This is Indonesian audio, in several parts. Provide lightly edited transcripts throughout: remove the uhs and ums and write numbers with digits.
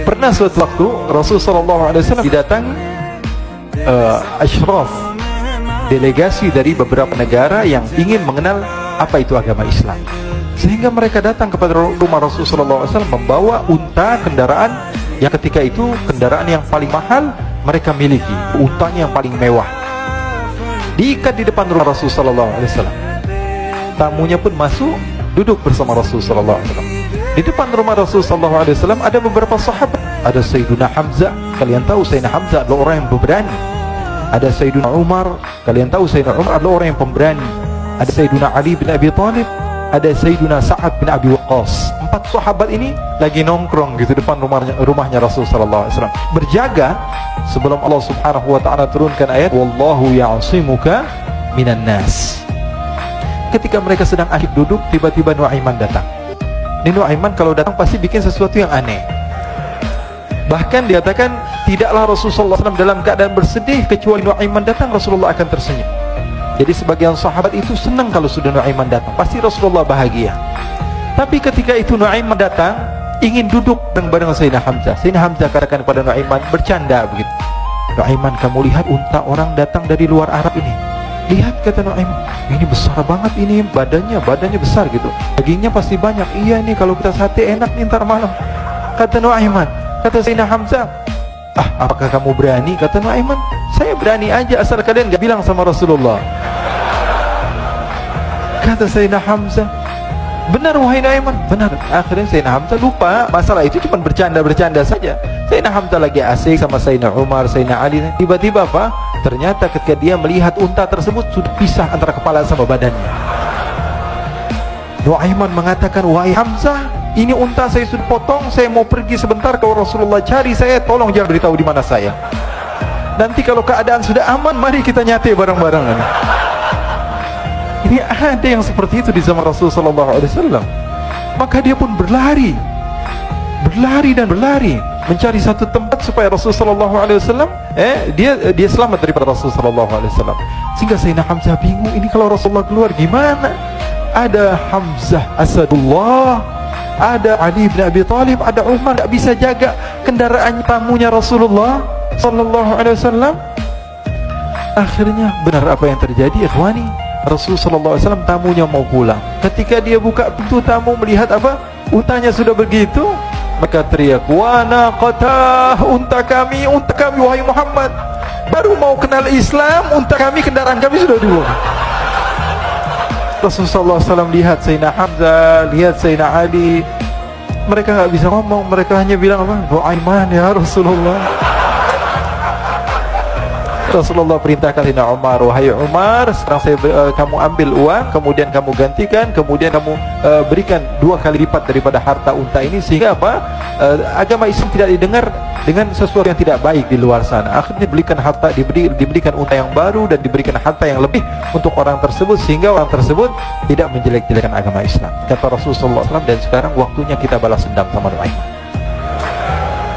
Pernah suatu waktu Rasulullah SAW didatangi asyraf, delegasi dari beberapa negara yang ingin mengenal apa itu agama Islam, sehingga mereka datang kepada rumah Rasulullah SAW membawa unta, kendaraan yang ketika itu kendaraan yang paling mahal mereka miliki, untanya yang paling mewah, diikat di depan rumah Rasulullah SAW. Tamunya pun masuk, duduk bersama Rasulullah SAW. Di depan rumah Rasulullah SAW ada beberapa sahabat. Ada Sayyiduna Hamzah, kalian tahu Sayyidina Hamzah adalah orang yang pemberani. Ada Sayyiduna Umar, kalian tahu Sayyidina Umar adalah orang yang pemberani. Ada Sayyiduna Ali bin Abi Thalib, ada Sayyiduna Sa'ad bin Abi Waqqas. 4 sahabat ini lagi nongkrong gitu depan rumahnya Rasulullah SAW, berjaga sebelum Allah Subhanahu wa taala turunkan ayat wallahu ya'simuka minan nas. Ketika mereka sedang asyik duduk, tiba-tiba Nuaiman datang. Ini Nuaiman kalau datang pasti bikin sesuatu yang aneh. Bahkan dikatakan tidaklah Rasulullah SAW dalam keadaan bersedih kecuali Nuaiman datang Rasulullah akan tersenyum. Jadi sebagian sahabat itu senang kalau sudah Nuaiman datang, pasti Rasulullah bahagia. Tapi ketika itu Nuaiman datang ingin duduk bareng-bareng Sayyidina Hamzah. Sayyidina Hamzah katakan kepada Nuaiman, bercanda begitu, Nuaiman, kamu lihat unta orang datang dari luar Arab ini. Lihat, kata Nuaiman, ini besar banget, ini badannya besar gitu, dagingnya pasti banyak. Iya nih kalau kita sate enak nih ntar malam, kata Nuaiman. Kata Sayyidina Hamzah, apakah kamu berani? Kata Nuaiman, saya berani aja asal kalian gak bilang sama Rasulullah. Kata Sayyidina Hamzah, benar wahai Nuaiman, benar. Akhirnya Sayyidina Hamzah lupa masalah itu, cuma bercanda-bercanda saja. Sayyidina Hamzah lagi asik sama Sayyidina Umar, Sayyidina Ali. Tiba-tiba apa? Ternyata ketika dia melihat unta tersebut sudah pisah antara kepala sama badannya. Nuaiman mengatakan, wahai Hamzah, ini unta saya sudah potong, saya mau pergi sebentar, kalau Rasulullah cari saya, tolong jangan beritahu di mana saya. Nanti kalau keadaan sudah aman, mari kita nyate bareng-bareng. Ini ada yang seperti itu di zaman Rasulullah SAW. Maka dia pun berlari dan berlari mencari satu tempat supaya Rasulullah SAW dia selamat daripada Rasulullah SAW. Sehingga Sayyidina Hamzah bingung, ini kalau Rasulullah keluar gimana? Ada Hamzah Asadullah, ada Ali bin Abi Thalib, ada Umar, tak bisa jaga kendaraan tamunya Rasulullah sallallahu alaihi wasallam. Akhirnya benar apa yang terjadi, ikhwani. Rasul sallallahu alaihi wasallam tamunya mau pulang. Ketika dia buka pintu, tamu melihat apa? Untanya sudah begitu, maka teriak, "Wa naqatah, unta kami wahai Muhammad. Baru mau kenal Islam, unta kami, kendaraan kami sudah dibuang." Rasulullah SAW lihat Sayyidina Hamzah, lihat Sayyidina Ali, mereka nggak bisa ngomong, mereka hanya bilang apa? Nuaiman ya Rasulullah. Rasulullah perintahkan Sayyidina Umar, wahai Umar, sekarang kamu ambil uang, kemudian kamu gantikan, kemudian kamu berikan 2 kali lipat daripada harta unta ini, sehingga apa? Agama Islam tidak didengar dengan sesuatu yang tidak baik di luar sana. Akhirnya diberikan unta yang baru dan diberikan harta yang lebih untuk orang tersebut, sehingga orang tersebut tidak menjelek-jelekan agama Islam, kata Rasulullah SAW. Dan sekarang waktunya kita balas dendam sama Nuaiman.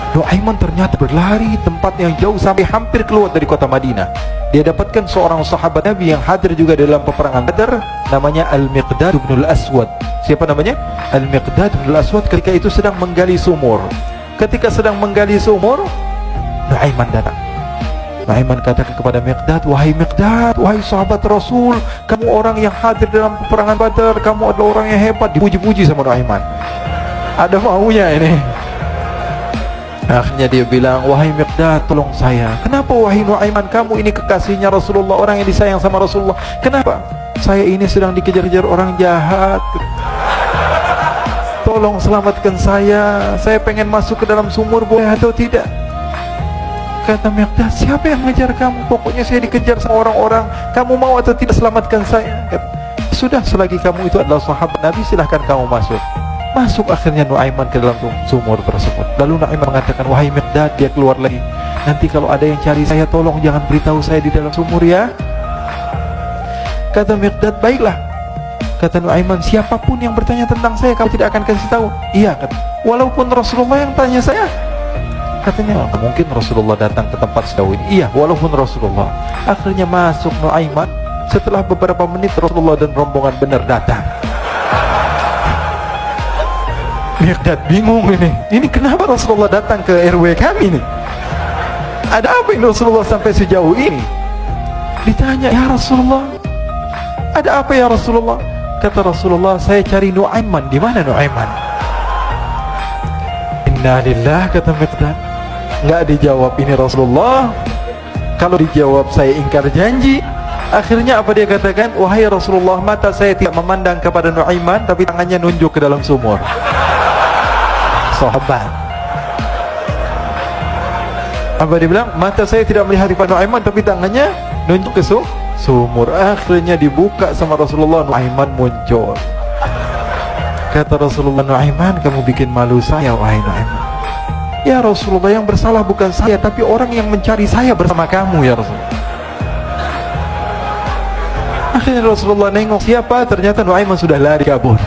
Nuaiman ternyata berlari tempat yang jauh sampai hampir keluar dari kota Madinah. Dia dapatkan seorang sahabat Nabi yang hadir juga dalam peperangan Badar, namanya Al-Miqdad bin Al-Aswad. Siapa namanya? Al-Miqdad bin Al-Aswad. Ketika itu sedang menggali sumur. Ketika sedang menggali sumur, Nuaiman datang. Nuaiman katakan kepada Miqdad, wahai Miqdad, wahai sahabat Rasul, kamu orang yang hadir dalam peperangan Badar, kamu adalah orang yang hebat. Dipuji-puji sama Nuaiman. Ada maunya ini. Akhirnya dia bilang, wahai Miqdad, tolong saya. Kenapa wahai Nuaiman, kamu ini kekasihnya Rasulullah, orang yang disayang sama Rasulullah. Kenapa? Saya ini sedang dikejar-kejar orang jahat. Tolong selamatkan saya pengen masuk ke dalam sumur, boleh atau tidak? Kata Miqdad, siapa yang mengejar kamu? Pokoknya saya dikejar sama orang-orang. Kamu mau atau tidak selamatkan saya? Kata, sudah, selagi kamu itu adalah sahabat Nabi, silahkan kamu masuk. Masuk akhirnya Nuaiman ke dalam sumur tersebut. Lalu Nuaiman mengatakan, wahai Miqdad, dia keluar lagi. Nanti kalau ada yang cari saya, tolong jangan beritahu saya di dalam sumur ya. Kata Miqdad, baiklah. Kata Nuaiman, siapapun yang bertanya tentang saya, kamu tidak akan kasih tahu. Iya, kata, walaupun Rasulullah yang tanya saya. Katanya, mungkin Rasulullah datang ke tempat sejauh ini. Iya, walaupun Rasulullah. Akhirnya masuk Nuaiman. Setelah beberapa menit, Rasulullah dan rombongan benar datang. Miqdad bingung ini kenapa Rasulullah datang ke RW kami nih? Ada apa ini Rasulullah sampai sejauh ini? Ditanya, ya Rasulullah, ada apa ya Rasulullah? Kata Rasulullah, saya cari Nu'aiman. Di mana Nu'aiman? Inna lillah, kata Miqdad. Nggak dijawab ini Rasulullah. Kalau dijawab saya ingkar janji. Akhirnya apa dia katakan? Wahai Rasulullah, mata saya tidak memandang kepada Nu'aiman, tapi tangannya nunjuk ke dalam sumur. Sahabat. Apa dia bilang? Mata saya tidak melihat kepada Nu'aiman, tapi tangannya nunjuk ke sumur. Akhirnya dibuka sama Rasulullah, Nu'aiman muncul. Kata Rasulullah, Nu'aiman, kamu bikin malu saya, wahai Nu'aiman. Ya Rasulullah, yang bersalah bukan saya, tapi orang yang mencari saya bersama kamu, ya Rasulullah. Akhirnya Rasulullah nengok, siapa? Ternyata Nu'aiman sudah lari kabur.